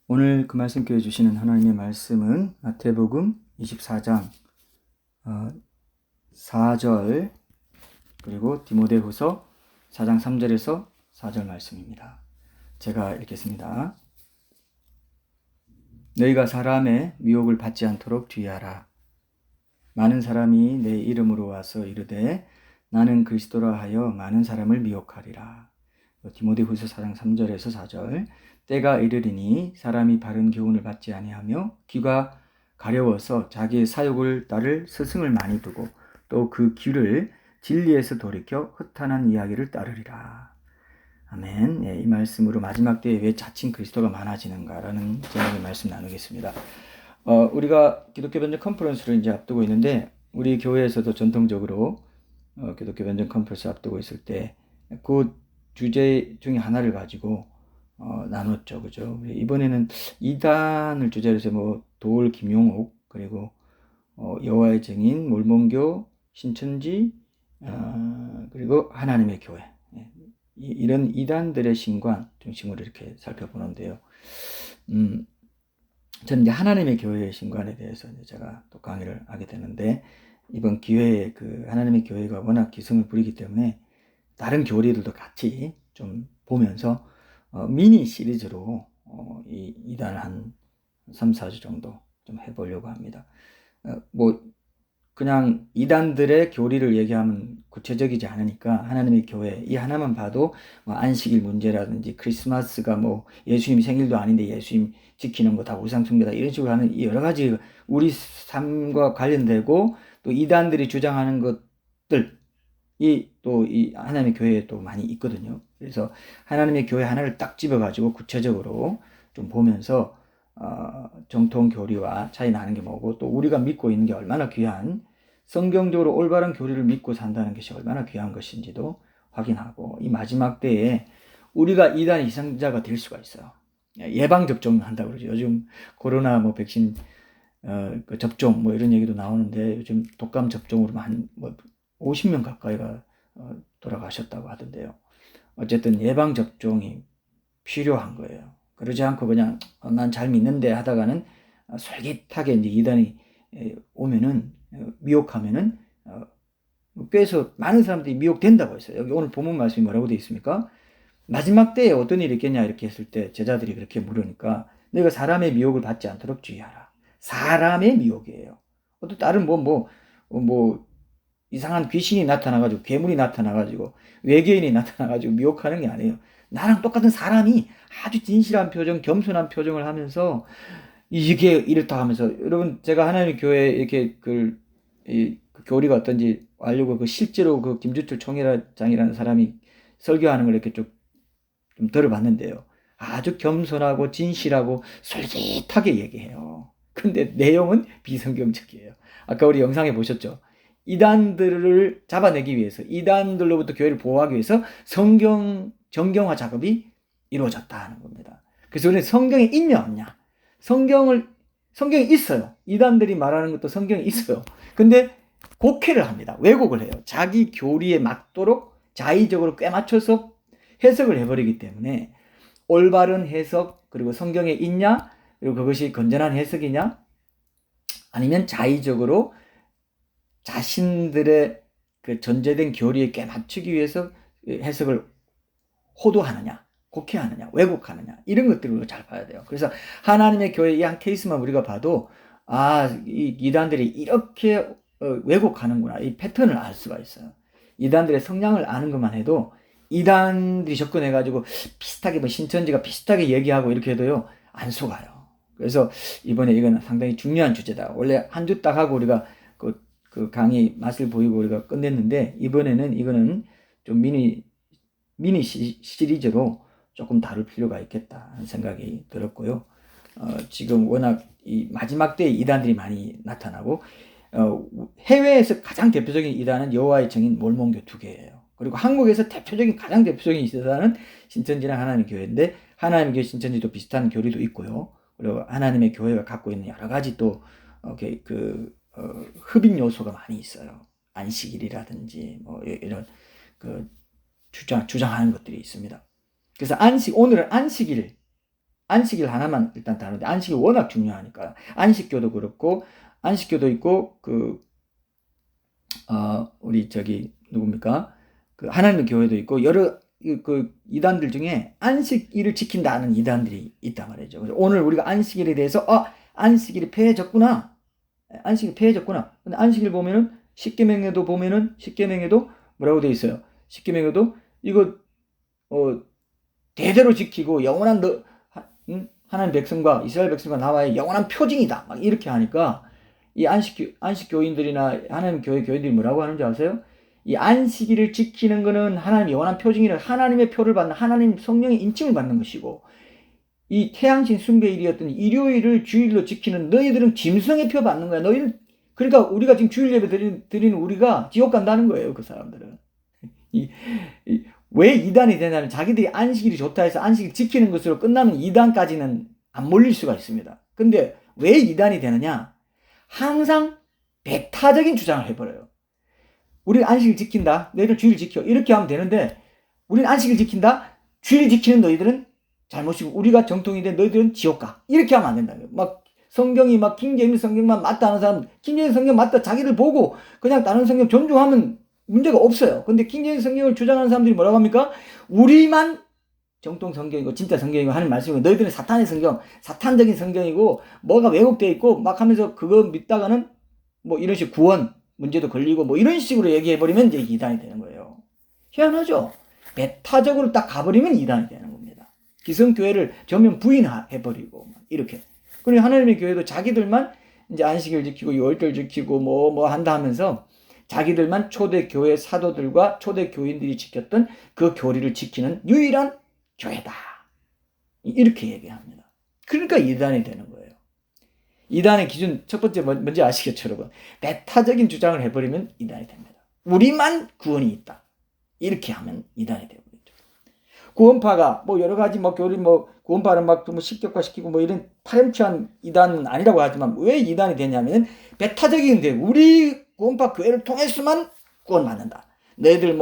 오늘 그 말씀께 주시는 하나님의 말씀은 마태복음 24장 4절 그리고 디모데후서 4장 3절에서 4절 말씀입니다. 제가 읽겠습니다. 너희가 사람의 미혹을 받지 않도록 주의하라. 많은 사람이 내 이름으로 와서 이르되 나는 그리스도라 하여 많은 사람을 미혹하리라. 디모데후서 4장 3절에서 4절. 때가 이르리니 사람이 바른 교훈을 받지 아니하며 귀가 가려워서 자기의 사욕을 따를 스승을 많이 두고 또 그 귀를 진리에서 돌이켜 허탄한 이야기를 따르리라. 아멘. 예, 이 말씀으로 마지막 때에 왜 자칭 그리스도가 많아지는가라는 제목의 말씀 나누겠습니다. 우리가 기독교 변증 컨퍼런스를 이제 앞두고 있는데 우리 교회에서도 전통적으로 기독교 변증 컨퍼런스 앞두고 있을 때 그 주제 중에 하나를 가지고 나눴죠. 그죠? 이번에는 2단을 주제로 해서 도울 김용옥 그리고 여호와의 증인 몰몬교 신천지 그리고 하나님의 교회 이런 2단들의 신관 중심으로 이렇게 살펴보는데요. 저는 이제 하나님의 교회의 신관에 대해서 이제 제가 또 강의를 하게 되는데 이번 기회에 그 하나님의 교회가 워낙 기승을 부리기 때문에 다른 교리들도 같이 좀 보면서 미니 시리즈로 이 2단을 한 3, 4주 정도 좀 해보려고 합니다. 그냥 이단들의 교리를 얘기하면 구체적이지 않으니까 하나님의 교회 이 하나만 봐도 안식일 문제라든지 크리스마스가 예수님 생일도 아닌데 예수님 지키는 거 다 우상숭배다 이런 식으로 하는 여러 가지 우리 삶과 관련되고 또 이단들이 주장하는 것들이 또 이 하나님의 교회에 또 많이 있거든요. 그래서 하나님의 교회 하나를 딱 집어가지고 구체적으로 좀 보면서 정통 교리와 차이 나는 게 뭐고 또 우리가 믿고 있는 게 얼마나 귀한 성경적으로 올바른 교리를 믿고 산다는 것이 얼마나 귀한 것인지도 확인하고 이 마지막 때에 우리가 이단 희생자가 될 수가 있어요. 예방접종 한다고 그러죠. 요즘 코로나 백신 그 접종 이런 얘기도 나오는데 요즘 독감 접종으로 한 50명 가까이가 돌아가셨다고 하던데요. 어쨌든 예방접종이 필요한 거예요. 그러지 않고 그냥 난 잘 믿는데 하다가는 솔깃하게 이제 이단이 오면은 미혹하면은 꽤서 많은 사람들이 미혹된다고 했어요. 여기 오늘 본문 말씀이 뭐라고 되어 있습니까? 마지막 때에 어떤 일이 있겠냐 이렇게 했을 때 제자들이 그렇게 물으니까 너희가 사람의 미혹을 받지 않도록 주의하라. 사람의 미혹이에요. 또 다른 이상한 귀신이 나타나가지고 괴물이 나타나가지고 외계인이 나타나가지고 미혹하는 게 아니에요. 나랑 똑같은 사람이 아주 진실한 표정, 겸손한 표정을 하면서 이게 이렇다 하면서 여러분 제가 하나님의 교회 이렇게 그 교리가 어떤지 알려고 실제로 그 김주철 총회장이라는 사람이 설교하는 걸 이렇게 좀 들어봤는데요. 아주 겸손하고 진실하고 솔직하게 얘기해요. 근데 내용은 비성경적이에요. 아까 우리 영상에 보셨죠? 이단들을 잡아내기 위해서 이단들로부터 교회를 보호하기 위해서 정경화 작업이 이루어졌다는 겁니다. 그래서 우리는 성경에 있냐 없냐? 성경에 있어요. 이단들이 말하는 것도 성경에 있어요. 근데 곡해를 합니다. 왜곡을 해요. 자기 교리에 맞도록 자의적으로 꿰맞춰서 해석을 해버리기 때문에 올바른 해석 그리고 성경에 있냐 그리고 그것이 건전한 해석이냐 아니면 자의적으로 자신들의 그 전제된 교리에 꿰맞추기 위해서 해석을 호도하느냐 곡해하느냐 왜곡하느냐 이런 것들을 잘 봐야 돼요. 그래서 하나님의 교회 이 한 케이스만 우리가 봐도 이 이단들이 이렇게 왜곡하는구나 이 패턴을 알 수가 있어요. 이단들의 성향을 아는 것만 해도 이단들이 접근해가지고 비슷하게 신천지가 비슷하게 얘기하고 이렇게 해도요 안 속아요. 그래서 이번에 이건 상당히 중요한 주제다. 원래 한 주 딱 하고 우리가 그 강의 맛을 보이고 우리가 끝냈는데 이번에는 이거는 좀 미니 시리즈로 조금 다룰 필요가 있겠다 하는 생각이 들었고요. 지금 워낙 이 마지막 때에 이단들이 많이 나타나고 해외에서 가장 대표적인 이단은 여호와의 증인 몰몬교 2개예요. 그리고 한국에서 가장 대표적인 이단은 신천지랑 하나님의 교회인데 하나님의 교회 신천지도 비슷한 교리도 있고요. 그리고 하나님의 교회가 갖고 있는 여러 가지 또 흡입 요소가 많이 있어요. 안식일이라든지 이런 주장하는 것들이 있습니다. 그래서 오늘은 안식일 안식일 하나만 일단 다루는데, 안식이 워낙 중요하니까. 안식교도 그렇고, 안식교도 있고, 우리 누굽니까? 하나님의 교회도 있고, 여러 이단들 중에 안식일을 지킨다는 이단들이 있단 말이죠. 그래서 오늘 우리가 안식일에 대해서, 안식일이 폐해졌구나. 안식일이 폐해졌구나. 근데 안식일 보면은, 십계명에도 뭐라고 되어 있어요? 십계명에도 이거, 대대로 지키고 영원한 하나님 백성과 이스라엘 백성과 나와의 영원한 표징이다. 막 이렇게 하니까, 이 안식교인들이나 하나님 교회들이 뭐라고 하는지 아세요? 이 안식일을 지키는 거는 하나님의 영원한 표징이라, 하나님의 표를 받는, 하나님 성령의 인침을 받는 것이고, 이 태양신 숭배일이었던 일요일을 주일로 지키는 너희들은 짐승의 표 받는 거야. 너희는, 그러니까 우리가 지금 주일 예배 드리는 우리가 지옥 간다는 거예요. 그 사람들은. 왜 이단이 되냐면, 자기들이 안식일이 좋다 해서 안식일 지키는 것으로 끝나면 이단까지는 안 몰릴 수가 있습니다. 근데 왜 이단이 되느냐? 항상 배타적인 주장을 해버려요. 우리는 안식일 지킨다. 너희들 주일 지켜. 이렇게 하면 되는데, 우리는 안식일 지킨다. 주일 지키는 너희들은 잘못이고, 우리가 정통인데 너희들은 지옥 가. 이렇게 하면 안 된다. 막 성경이 막 킹제임스 성경만 맞다 하는 사람, 킹제임스 성경 맞다 자기들 보고 그냥 다른 성경 존중하면 문제가 없어요. 근데 킹제임스 성경을 주장하는 사람들이 뭐라고 합니까? 우리만 정통 성경이고 진짜 성경이고 하는 말씀이고, 너희들은 사탄의 성경, 사탄적인 성경이고 뭐가 왜곡되어 있고 막 하면서 그거 믿다가는 뭐 이런 식 구원 문제도 걸리고 뭐 이런 식으로 얘기해버리면 이제 이단이 되는 거예요. 희한하죠? 배타적으로 딱 가버리면 이단이 되는 겁니다. 기성교회를 전면 부인해버리고 이렇게. 그리고 하나님의 교회도 자기들만 이제 안식일 지키고 열절 지키고 뭐 한다 하면서 자기들만 초대교회 사도들과 초대교인들이 지켰던 그 교리를 지키는 유일한 교회다. 이렇게 얘기합니다. 그러니까 이단이 되는 거예요. 이단의 기준 첫 번째 뭔지 아시겠죠, 여러분? 배타적인 주장을 해버리면 이단이 됩니다. 우리만 구원이 있다. 이렇게 하면 이단이 되버리죠. 구원파가 뭐 여러 가지 교리 구원파는 식격화시키고 뭐 이런 파렴치한 이단은 아니라고 하지만, 왜 이단이 되냐면 배타적인데, 우리 구원파 교회를 통해서만 구원받는다. 너희들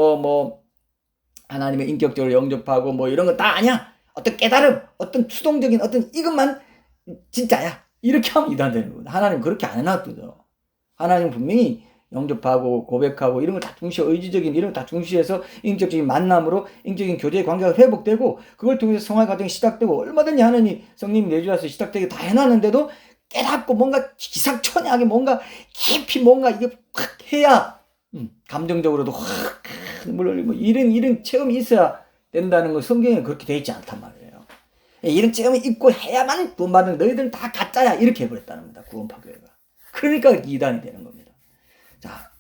하나님의 인격적으로 영접하고 뭐 이런 거 다 아니야. 어떤 깨달음, 어떤 수동적인 어떤 이것만 진짜야. 이렇게 하면 이단되는 거거든. 하나님 그렇게 안 해놨거든요. 하나님 분명히 영접하고 고백하고 이런 걸 다 중시해, 의지적인 이런 걸 다 중시해서 인격적인 만남으로 인격적인 교제의 관계가 회복되고, 그걸 통해서 성화 과정이 시작되고, 얼마든지 하나님 성령이 내주셔서 시작되게 다 해놨는데도 깨닫고 뭔가 기상천외하게 뭔가 깊이 뭔가 이게 확 해야 감정적으로도 확 물론 이런 체험이 있어야 된다는 건 성경에 그렇게 돼 있지 않단 말이에요. 이런 체험이 있고 해야만 구원받는, 너희들은 다 가짜야. 이렇게 해버렸다는 겁니다. 구원파 교회가. 그러니까 이단이 되는 겁니다. 자,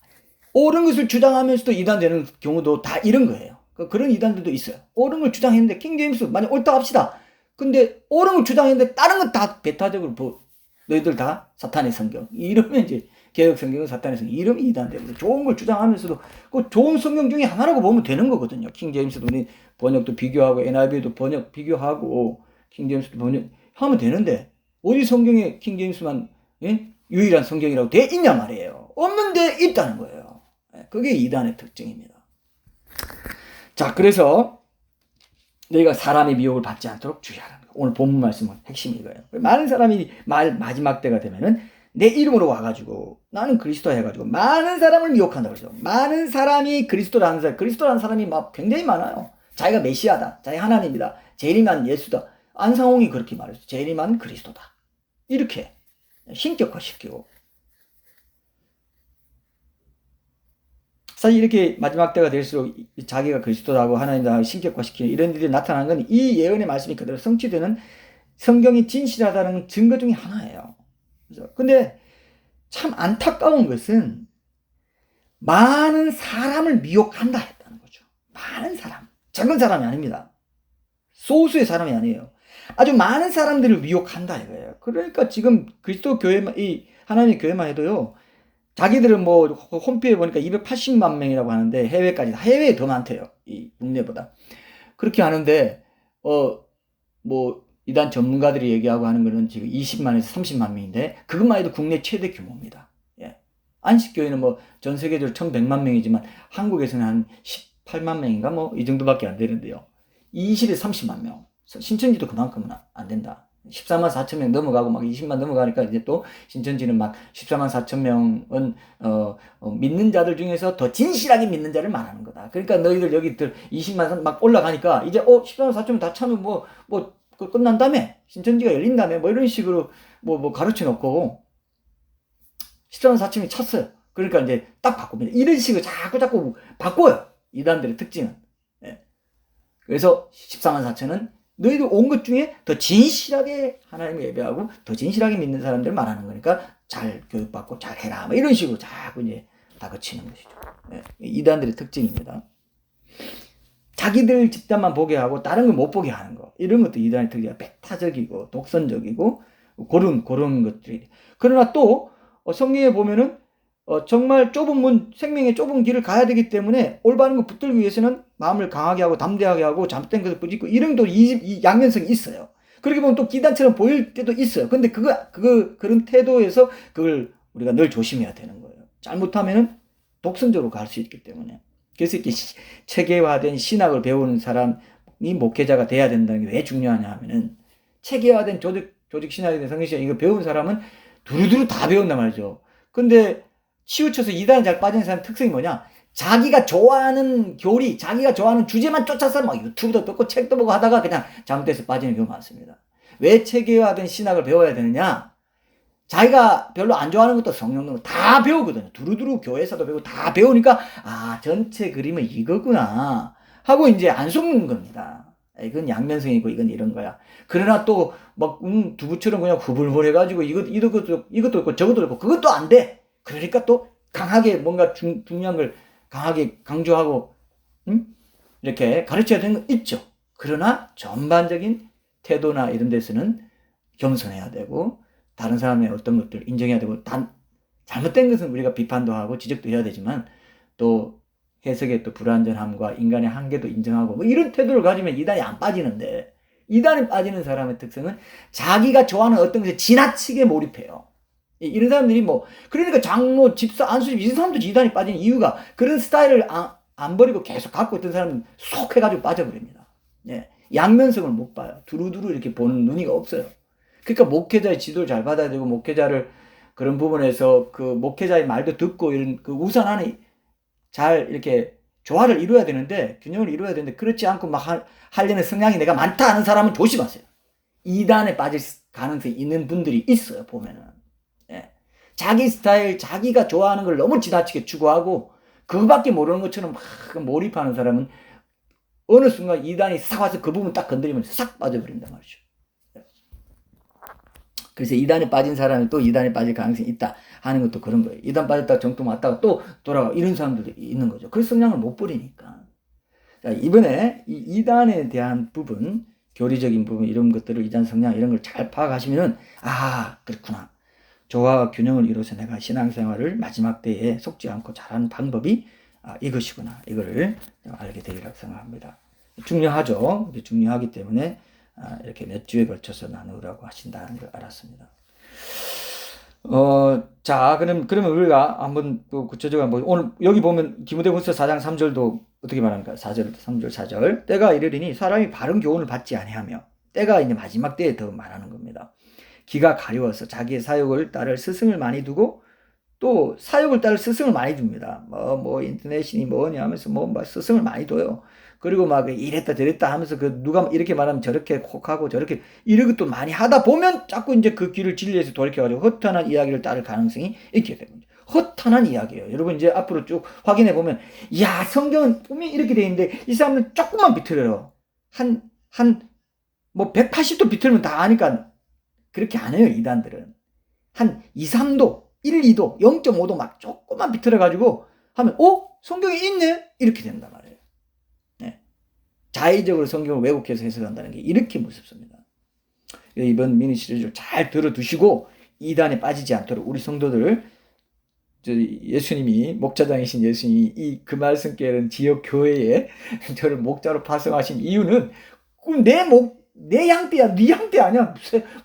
옳은 것을 주장하면서도 이단 되는 경우도 다 이런 거예요. 그런 이단들도 있어요. 옳은 걸 주장했는데, 킹제임스 만약 옳다 합시다. 근데 옳은 걸 주장했는데 다른 건 다 배타적으로 너희들 다 사탄의 성경. 이러면 이제 개혁 성경은 사탄의 성경. 이러면 이단 됩니다. 좋은 걸 주장하면서도 그 좋은 성경 중에 하나라고 보면 되는 거거든요. 킹제임스도 우리 번역도 비교하고 NIV도 번역 비교하고 킹제임스도 번역하면 되는데, 어디 성경에 킹제임스만 유일한 성경이라고 돼 있냐 말이에요. 없는데 있다는 거예요. 그게 이단의 특징입니다. 자, 그래서 너희가 사람의 미혹을 받지 않도록 주의하라는 거예요. 오늘 본문 말씀은 핵심이 이거예요. 많은 사람이 마지막 때가 되면은 내 이름으로 와가지고 나는 그리스도야 해가지고 많은 사람을 미혹한다 그러죠. 많은 사람이 그리스도라는 사람이 굉장히 많아요. 자기가 메시아다, 자기 하나님이다, 재림한 예수다. 안상홍이 그렇게 말했어요. 재림한 그리스도다. 이렇게 신격화시키고, 사실 이렇게 마지막 때가 될수록 자기가 그리스도라고 하나님이라고 신격화시키는 이런 일이 나타나는 건 이 예언의 말씀이 그대로 성취되는, 성경이 진실하다는 증거 중에 하나예요. 근데 참 안타까운 것은 많은 사람을 미혹한다 했다는 거죠. 많은 사람, 작은 사람이 아닙니다. 소수의 사람이 아니에요. 아주 많은 사람들을 미혹한다 이거예요. 그러니까 지금 그리스도 교회만, 이 하나님의 교회만 해도요, 자기들은 홈페이지에 보니까 280만 명이라고 하는데, 해외에 더 많대요. 이 국내보다. 그렇게 하는데, 이단 전문가들이 얘기하고 하는 거는 지금 20만에서 30만 명인데, 그것만 해도 국내 최대 규모입니다. 예. 안식교회는 전 세계적으로 1100만 명이지만, 한국에서는 한 18만 명인가 이 정도밖에 안 되는데요. 20에서 30만 명. 신천지도 그만큼은 안 된다. 14만 4천 명 넘어가고 막 20만 넘어가니까 이제 또 신천지는 막 14만 4천 명은 믿는 자들 중에서 더 진실하게 믿는 자를 말하는 거다. 그러니까 너희들 여기들 20만 막 올라가니까 이제 14만 4천 명 다 차면 뭐 끝난다며, 신천지가 열린다며, 뭐 이런 식으로 뭐 가르쳐 놓고 14만 4천 명이 찼어요. 그러니까 이제 딱 바꿉니다. 이런 식으로 자꾸 바꿔요. 이단들의 특징은. 예. 그래서 14만 4천은 너희들 온 것 중에 더 진실하게 하나님을 예배하고 더 진실하게 믿는 사람들을 말하는 거니까 잘 교육받고 잘 해라. 뭐 이런 식으로 자꾸 이제 다그치는 것이죠. 예. 이단들의 특징입니다. 자기들 집단만 보게 하고 다른 걸 못 보게 하는 거. 이런 것도 이단의 특징이야. 배타적이고 독선적이고 그런 것들이. 그러나 또 성경에 보면은 정말 좁은 문, 생명의 좁은 길을 가야 되기 때문에 올바른 거 붙들기 위해서는 마음을 강하게 하고 담대하게 하고 잘못된 것을 뿌리고 이런 또 이 양면성이 있어요. 그렇게 보면 또 기단처럼 보일 때도 있어요. 근데 그런 태도에서 그걸 우리가 늘 조심해야 되는 거예요. 잘못하면은 독선적으로 갈 수 있기 때문에. 그래서 이렇게 체계화된 신학을 배우는 사람이 목회자가 돼야 된다는 게 왜 중요하냐 하면은 체계화된 조직 신학에 대한 성경 신학 이거 배운 사람은 두루두루 다 배운단 말이죠. 근데 치우쳐서 이단에 잘 빠지는 사람 특성이 뭐냐? 자기가 좋아하는 교리, 자기가 좋아하는 주제만 쫓아서 막 유튜브도 듣고 책도 보고 하다가 그냥 잘못돼서 빠지는 경우가 많습니다. 왜 체계화된 신학을 배워야 되느냐? 자기가 별로 안 좋아하는 것도 성경도 다 배우거든요. 두루두루 교회에서도 배우고 다 배우니까 전체 그림은 이거구나 하고 이제 안 속는 겁니다. 이건 양면성이고 이건 이런 거야. 그러나 또 막 두부처럼 그냥 후불불해가지고 이것도 있고 저것도 있고 그것도 안 돼. 그러니까 또 강하게 뭔가 중요한 걸 강하게 강조하고 이렇게 가르쳐야 되는 건 있죠. 그러나 전반적인 태도나 이런 데서는 겸손해야 되고 다른 사람의 어떤 것들을 인정해야 되고 잘못된 것은 우리가 비판도 하고 지적도 해야 되지만 또 해석의 또 불완전함과 인간의 한계도 인정하고 뭐 이런 태도를 가지면 이단이 안 빠지는데 이단에 빠지는 사람의 특성은 자기가 좋아하는 어떤 것에 지나치게 몰입해요. 이런 사람들이 그러니까 장로, 집사, 안수집 이런 사람들이 이단에 빠지는 이유가 그런 스타일을 안 버리고 계속 갖고 있던 사람은 속 해가지고 빠져버립니다. 예. 양면성을 못 봐요. 두루두루 이렇게 보는 눈이 없어요. 그러니까 목회자의 지도를 잘 받아야 되고 목회자를 그런 부분에서 그 목회자의 말도 듣고 이런 그 우선 안에 잘 이렇게 조화를 이루어야 되는데 균형을 이루어야 되는데 그렇지 않고 막 하려는 성향이 내가 많다 하는 사람은 조심하세요. 이단에 빠질 가능성이 있는 분들이 있어요. 보면은 자기 스타일 자기가 좋아하는 걸 너무 지나치게 추구하고 그거밖에 모르는 것처럼 막 몰입하는 사람은 어느 순간 이단이 싹 와서 그 부분 딱 건드리면 싹 빠져버린단 말이죠. 그래서 이단에 빠진 사람이 또 이단에 빠질 가능성이 있다 하는 것도 그런 거예요. 이단 빠졌다가 정통 왔다가 또 돌아가 이런 사람들도 있는 거죠. 그 성향을 못 버리니까. 자, 이번에 이 이단에 대한 부분, 교리적인 부분 이런 것들을 이단 성향 이런 걸 잘 파악하시면은 그렇구나. 조화와 균형을 이루어서 내가 신앙생활을 마지막 때에 속지 않고 잘하는 방법이 이것이구나. 이거를 알게 되리라고 생각합니다. 중요하죠. 중요하기 때문에 이렇게 몇 주에 걸쳐서 나누라고 하신다는 걸 알았습니다. 자, 그러면 우리가 한번 또 구체적으로 오늘 여기 보면 디모데후서 4장 3절도 어떻게 말합니까? 4절, 3절, 4절. 때가 이르리니 사람이 바른 교훈을 받지 아니하며 때가 이제 마지막 때에 더 말하는 겁니다. 기가 가려워서 자기의 사욕을 따를 스승을 많이 두고 또 사욕을 따를 스승을 많이 둡니다. 인터넷이니 뭐냐 하면서 스승을 많이 둬요. 그리고 막 이랬다 저랬다 하면서 누가 이렇게 말하면 저렇게 혹하고 저렇게 이런 것도 많이 하다 보면 자꾸 이제 그 길을 진리에서 돌이켜가지고 허탄한 이야기를 따를 가능성이 있게 되는 거죠. 허탄한 이야기예요. 여러분 이제 앞으로 쭉 확인해 보면 성경은 분명히 이렇게 돼 있는데 이 사람은 조금만 비틀어요. 180도 비틀면 다 아니까 그렇게 안 해요. 이단들은 한 2, 3도 1, 2도 0.5도 막 조금만 비틀어가지고 하면 성경에 있네? 이렇게 된단 말이에요. 자의적으로 성경을 왜곡해서 해석한다는 게 이렇게 무섭습니다. 이번 미니 시리즈를 잘 들어두시고 이단에 빠지지 않도록 우리 성도들 예수님이 목자장이신 예수님이 그 말씀께는 지역 교회에 저를 목자로 파송하신 이유는 내 양떼야 네 양떼 아니야.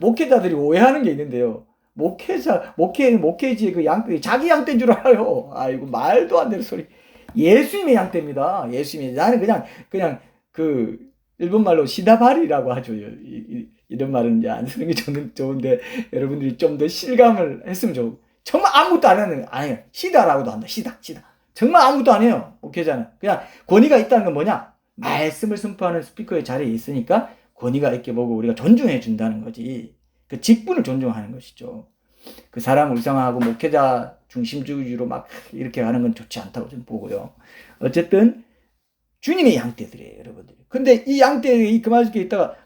목회자들이 오해하는 게 있는데요. 목회지의 그 양떼 자기 양떼인 줄 알아요. 아이고 말도 안 되는 소리. 예수님의 양떼입니다. 예수님이 나는 그냥 그 일본 말로 시다바리라고 하죠. 이런 말은 이제 안 쓰는 게 좋은데 여러분들이 좀 더 실감을 했으면 좋고 정말 아무것도 안 하는 아니에요. 시다라고도 한다. 시다. 정말 아무것도 안 해요. 목회자는 그냥 권위가 있다는 건 뭐냐? 말씀을 선포하는 스피커의 자리에 있으니까 권위가 있게 보고 우리가 존중해 준다는 거지. 그 직분을 존중하는 것이죠. 그 사람을 우상하고 목회자 중심주의로 막 이렇게 하는 건 좋지 않다고 좀 보고요. 어쨌든 주님의 양떼들이에요, 여러분들. 근데 이 양떼 이 그만두게 있다가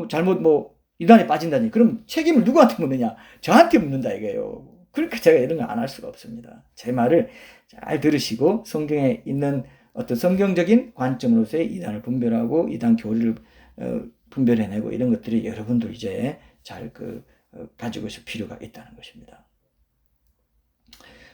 잘못 이단에 빠진다니 그럼 책임을 누구한테 묻느냐? 저한테 묻는다 이거예요. 그러니까 제가 이런 거 안 할 수가 없습니다. 제 말을 잘 들으시고 성경에 있는 어떤 성경적인 관점으로서의 이단을 분별하고 이단 교리를 분별해내고 이런 것들이 여러분들 이제 잘 가지고 있을 필요가 있다는 것입니다.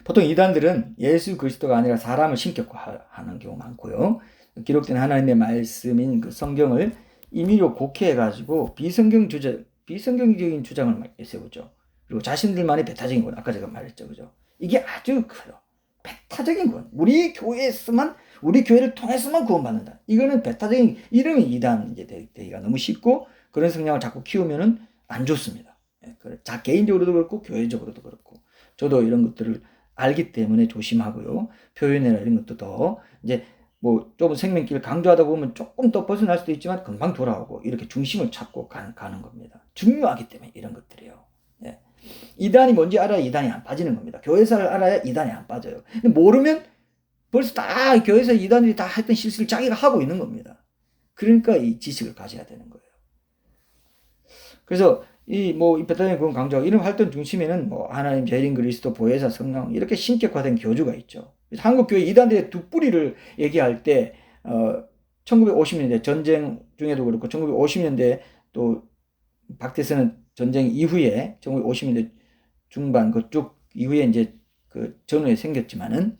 보통 이단들은 예수 그리스도가 아니라 사람을 신격화하는 경우 많고요. 기록된 하나님의 말씀인 그 성경을 임의로 곡해해가지고 비성경적인 주장을 막 내세우죠. 그리고 자신들만의 배타적인 건 아까 제가 말했죠, 그죠? 이게 아주 커요. 배타적인 건 우리 교회에서만 우리 교회를 통해서만 구원받는다. 이거는 배타적인 이름이 이단 이제 되기가 너무 쉽고 그런 성향을 자꾸 키우면은 안 좋습니다. 자 개인적으로도 그렇고 교회적으로도 그렇고 저도 이런 것들을 알기 때문에 조심하고요. 표현이나 이런 것도 더 이제 좀 생명길을 강조하다 보면 조금 더 벗어날 수도 있지만 금방 돌아오고 이렇게 중심을 찾고 가는 겁니다. 중요하기 때문에 이런 것들이요. 예. 이단이 뭔지 알아야 이단이 안 빠지는 겁니다. 교회사를 알아야 이단이 안 빠져요. 근데 모르면 벌써 다 교회에서 이단들이 다 했던 실수를 자기가 하고 있는 겁니다. 그러니까 이 지식을 가져야 되는 거예요. 그래서 이 배타적인 구원 강조하고 이런 활동 중심에는 하나님, 재림, 그리스도, 보혜사, 성령 이렇게 신격화된 교주가 있죠. 한국교회 이단들의 두 뿌리를 얘기할 때 1950년대 전쟁 중에도 그렇고 1950년대 또 박태선은 전쟁 이후에 1950년대 중반 그쪽 이후에 이제 그 전후에 생겼지만은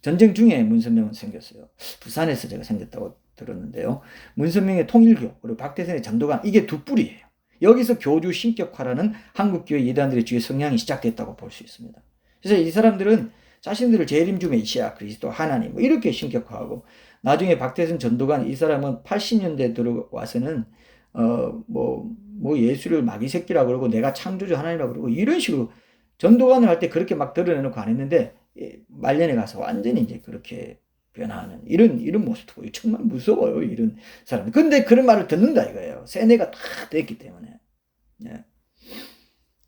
전쟁 중에 문선명은 생겼어요. 부산에서 제가 생겼다고 들었는데요. 문선명의 통일교 그리고 박태선의 전도관 이게 두 뿌리예요. 여기서 교주 신격화라는 한국교회 이단들의 주의 성향이 시작됐다고 볼 수 있습니다. 그래서 이 사람들은 자신들을 재림주 메시아 그리스도 하나님 이렇게 신격화하고 나중에 박태선 전도관 이 사람은 80년대 들어와서는 예수를 마귀 새끼라고 그러고 내가 창조주 하나님이라고 그러고 이런 식으로 전도관을 할 때 그렇게 막 드러내놓고 안 했는데 말년에 가서 완전히 이제 그렇게 변화하는 이런 모습도 보여요. 정말 무서워요, 이런 사람. 근데 그런 말을 듣는다 이거예요. 세뇌가 다 됐기 때문에. 예.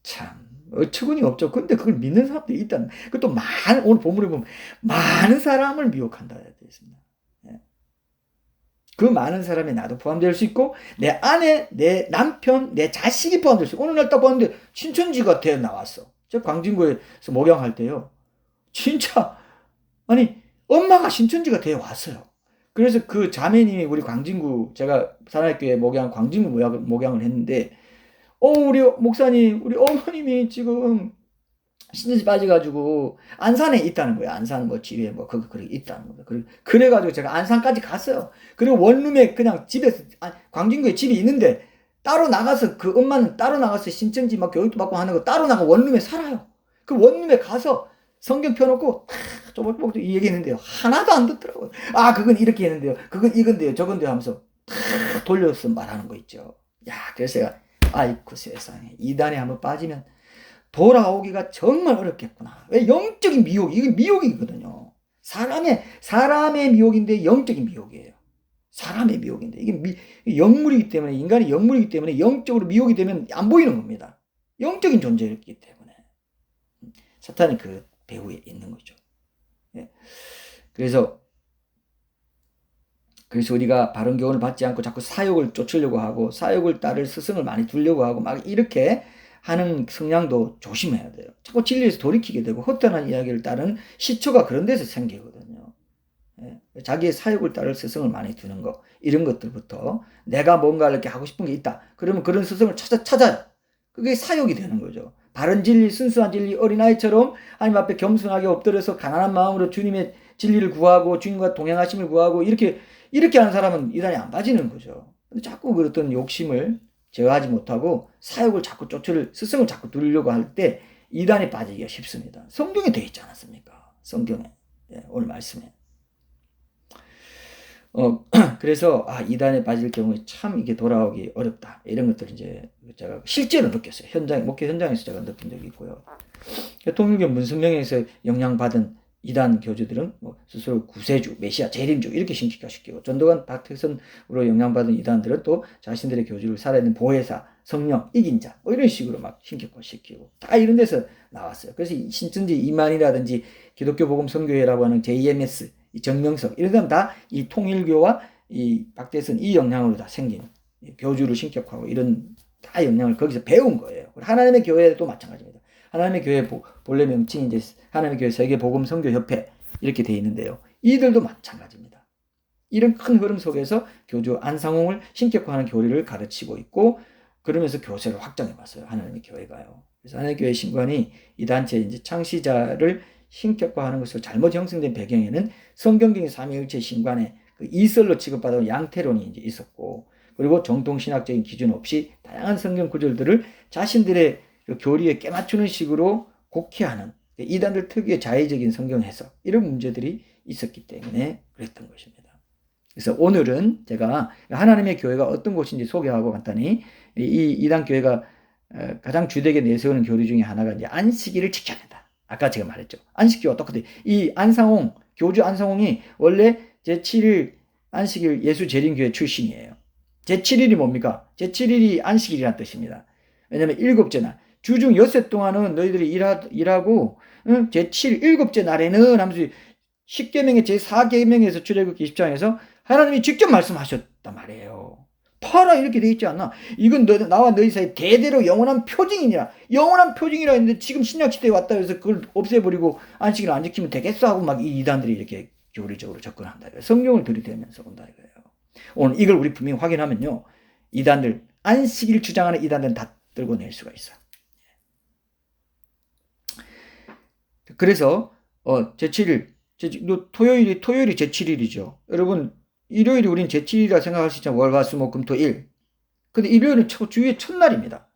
참 어처구니 없죠. 근데 그걸 믿는 사람들이 있다는. 그것도 오늘 본문에 보면 많은 사람을 미혹한다 되어 있습니다. 예. 그 많은 사람이 나도 포함될 수 있고 내 아내, 내 남편, 내 자식이 포함될 수 있고 오늘 날 딱 봤는데 신천지가 되어 나왔어. 제가 광진구에서 목양할 때요. 진짜 아니 엄마가 신천지가 되어 왔어요. 그래서 그 자매님이 우리 광진구 제가 사랑교회 광진구 목양을 했는데 우리 목사님 우리 어머님이 지금 신천지 빠져가지고 안산에 있다는 거예요. 안산 집에 그렇게 있다는 거예요. 그래가지고 제가 안산까지 갔어요. 그리고 원룸에 그냥 집에서 광진구에 집이 있는데 따로 나가서 그 엄마는 따로 나가서 신천지 교육도 받고 하는 거 따로 나가 원룸에 살아요. 그 원룸에 가서 성경 펴놓고 쪼박쪼박 이 얘기했는데요. 하나도 안 듣더라고요. 그건 이렇게 했는데요. 그건 이건데요. 저건데요 하면서 돌려서 말하는 거 있죠. 그래서 제가 아이고 세상에 이단에 한번 빠지면 돌아오기가 정말 어렵겠구나. 왜 영적인 미혹 이게 미혹이거든요. 사람의 미혹인데 영적인 미혹이에요. 사람의 미혹인데 이게 영물이기 때문에 인간이 영물이기 때문에 영적으로 미혹이 되면 안 보이는 겁니다. 영적인 존재이기 때문에 사탄이 그 배후에 있는 거죠. 예. 그래서 우리가 바른 교훈을 받지 않고 자꾸 사욕을 쫓으려고 하고 사욕을 따를 스승을 많이 두려고 하고 막 이렇게 하는 성향도 조심해야 돼요. 자꾸 진리에서 돌이키게 되고 헛되는 이야기를 따르는 시초가 그런 데서 생기거든요. 예. 자기의 사욕을 따를 스승을 많이 두는 거 이런 것들부터 내가 뭔가 이렇게 하고 싶은 게 있다. 그러면 그런 스승을 찾아요. 그게 사욕이 되는 거죠. 바른 진리, 순수한 진리, 어린아이처럼 하나님 앞에 겸손하게 엎드려서 가난한 마음으로 주님의 진리를 구하고 주님과 동행하심을 구하고 이렇게 하는 사람은 이단에 안 빠지는 거죠. 근데 자꾸 그랬던 욕심을 제어하지 못하고 사욕을 자꾸 스승을 자꾸 두려고 할 때 이단에 빠지기가 쉽습니다. 성경에 되어 있지 않았습니까? 성경에. 오늘 말씀에. 그래서 이단에 빠질 경우에 참 이게 돌아오기 어렵다. 이런 것들을 이제 제가 실제로 느꼈어요. 목회 현장에서 제가 느낀 적이 있고요. 통일교 문선명에서 영향받은 이단 교주들은 스스로 구세주, 메시아, 재림주 이렇게 신격화시키고, 전도관 박태선으로 영향받은 이단들은 또 자신들의 교주를 살아있는 보혜사, 성령, 이긴자 이런 식으로 막 신격화시키고, 다 이런 데서 나왔어요. 그래서 신천지 이만이라든지 기독교 복음 선교회라고 하는 JMS, 정명석 이런 사람 다 이 통일교와 이 박태선 이 영향으로 다 생긴 교주를 신격화하고 이런 다 영향을 거기서 배운 거예요. 하나님의 교회도 마찬가지입니다. 하나님의 교회 본래 명칭이 이제 하나님의 교회 세계 복음 선교 협회 이렇게 돼 있는데요. 이들도 마찬가지입니다. 이런 큰 흐름 속에서 교주 안상홍을 신격화하는 교리를 가르치고 있고, 그러면서 교세를 확장해 봤어요. 하나님의 교회가요. 그래서 하나님의 교회 신관이 이 단체의 이제 창시자를 신격화하는 것으로 잘못 형성된 배경에는 성경적인 삼위일체 신관의 그 이설로 취급받은 양태론이 이제 있었고, 그리고 정통신학적인 기준 없이 다양한 성경 구절들을 자신들의 그 교리에 깨맞추는 식으로 곡해하는 이단들 특유의 자의적인 성경 해석, 이런 문제들이 있었기 때문에 그랬던 것입니다. 그래서 오늘은 제가 하나님의 교회가 어떤 곳인지 소개하고 간단히 이 이단 교회가 가장 주되게 내세우는 교리 중에 하나가 이제 안식일을 지켜야 된다. 아까 제가 말했죠. 안식교와 똑같아요. 이 안상홍, 교주 안상홍이 원래 제7일 안식일 예수 재림교회 출신이에요. 제7일이 뭡니까? 제7일이 안식일이란 뜻입니다. 왜냐면 일곱째 날, 주중 엿새 동안은 너희들이 일하고, 제7일 일곱째 날에는 하면서 10계명의 제4계명에서 출애굽기 20장에서 하나님이 직접 말씀하셨단 말이에요. 파라 이렇게 돼 있지 않나? 이건 나와 너희 사이 대대로 영원한 표징이니라. 영원한 표징이라 했는데 지금 신약시대에 왔다 해서 그걸 없애버리고 안식일을 안 지키면 되겠어 하고 막 이 이단들이 이렇게 교리적으로 접근한다. 성경을 들이대면서 온다 이거예요. 오늘 이걸 우리 분명히 확인하면요, 이단들, 안식일 주장하는 이단들은 다 들고 낼 수가 있어. 그래서 제7일, 토요일이 제7일이죠. 여러분, 일요일이 우린 제7일이라 생각할 수 있잖아요. 월, 화, 수, 목, 금, 토, 일. 근데 일요일은 주의 첫날입니다.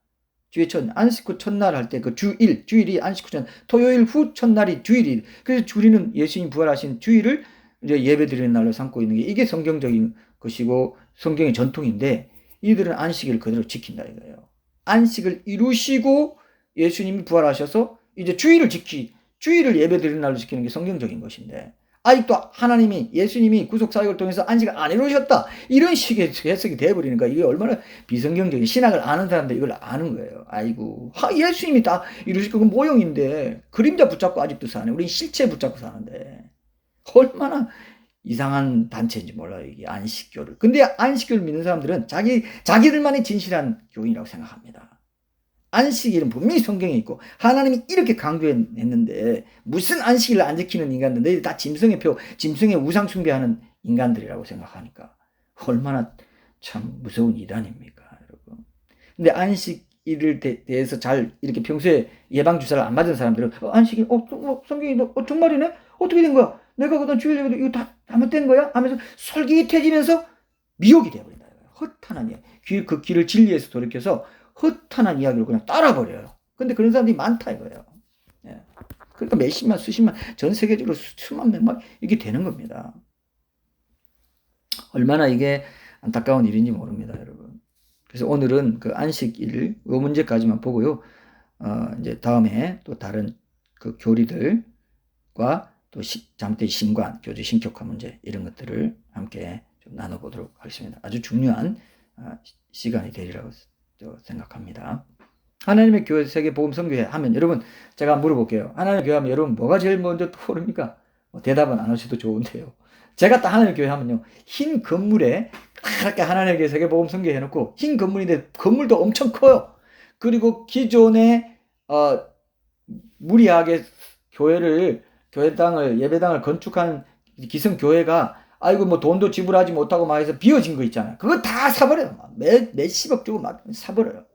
주의 안식 후 첫날 할 때 그 주일이 안식 후 첫날, 토요일 후 첫날이 주일이. 그래서 우리는 예수님 부활하신 주일을 이제 예배 드리는 날로 삼고 있는 게 이게 성경적인 것이고 성경의 전통인데, 이들은 안식일을 그대로 지킨다 이거예요. 안식을 이루시고 예수님이 부활하셔서 이제 주일을 예배 드리는 날로 지키는 게 성경적인 것인데, 아직도 하나님이, 예수님이 구속사역을 통해서 안식을 안 이루셨다 이런 식의 해석이 돼버리니까 이게 얼마나 비성경적인, 신학을 아는 사람들 이걸 아는 거예요. 아이고, 예수님이 다 이루시고 그 모형인데 그림자 붙잡고 아직도 사네. 우린 실체 붙잡고 사는데 얼마나 이상한 단체인지 몰라요, 이게 안식교를. 근데 안식교를 믿는 사람들은 자기들만의 진실한 교인이라고 생각합니다. 안식일은 분명히 성경에 있고 하나님이 이렇게 강조했는데 무슨 안식일을 안 지키는 인간들, 너희들 다 짐승의 표, 짐승의 우상 숭배하는 인간들이라고 생각하니까 얼마나 참 무서운 이단입니까, 여러분. 근데 안식일을 대해서 잘 이렇게 평소에 예방주사를 안 맞은 사람들은 안식일, 성경이 정말이네? 어떻게 된 거야? 내가 그동안 주일 예배도 이거 다 잘못된 거야? 하면서 솔깃해지면서 미혹이 되어버린다. 허탄한 이야기. 그 길을 진리에서 돌이켜서 허탄한 이야기를 그냥 따라버려요. 근데 그런 사람들이 많다 이거예요. 예. 그러니까 몇십만, 수십만, 전 세계적으로 수만 명만 이게 되는 겁니다. 얼마나 이게 안타까운 일인지 모릅니다, 여러분. 그래서 오늘은 그 안식일, 이 문제까지만 보고요. 이제 다음에 또 다른 그 교리들과 또 잘못된 신관, 교주 신격화 문제 이런 것들을 함께 좀 나눠보도록 하겠습니다. 아주 중요한 시간이 되리라고 생각합니다. 하나님의 교회 세계 복음 선교회 하면 여러분, 제가 물어볼게요. 하나님의 교회 하면 여러분 뭐가 제일 먼저 떠오릅니까? 대답은 안 하셔도 좋은데요. 제가 딱 하나님의 교회 하면요, 흰 건물에 그렇게 하나님의 교회 세계 복음 선교회 해놓고, 흰 건물인데 건물도 엄청 커요. 그리고 기존에 무리하게 예배당을 건축한 기성교회가 아이고 뭐 돈도 지불하지 못하고 막 해서 비어진 거 있잖아요. 그거 다 사버려요. 몇십억 주고 막 사버려요.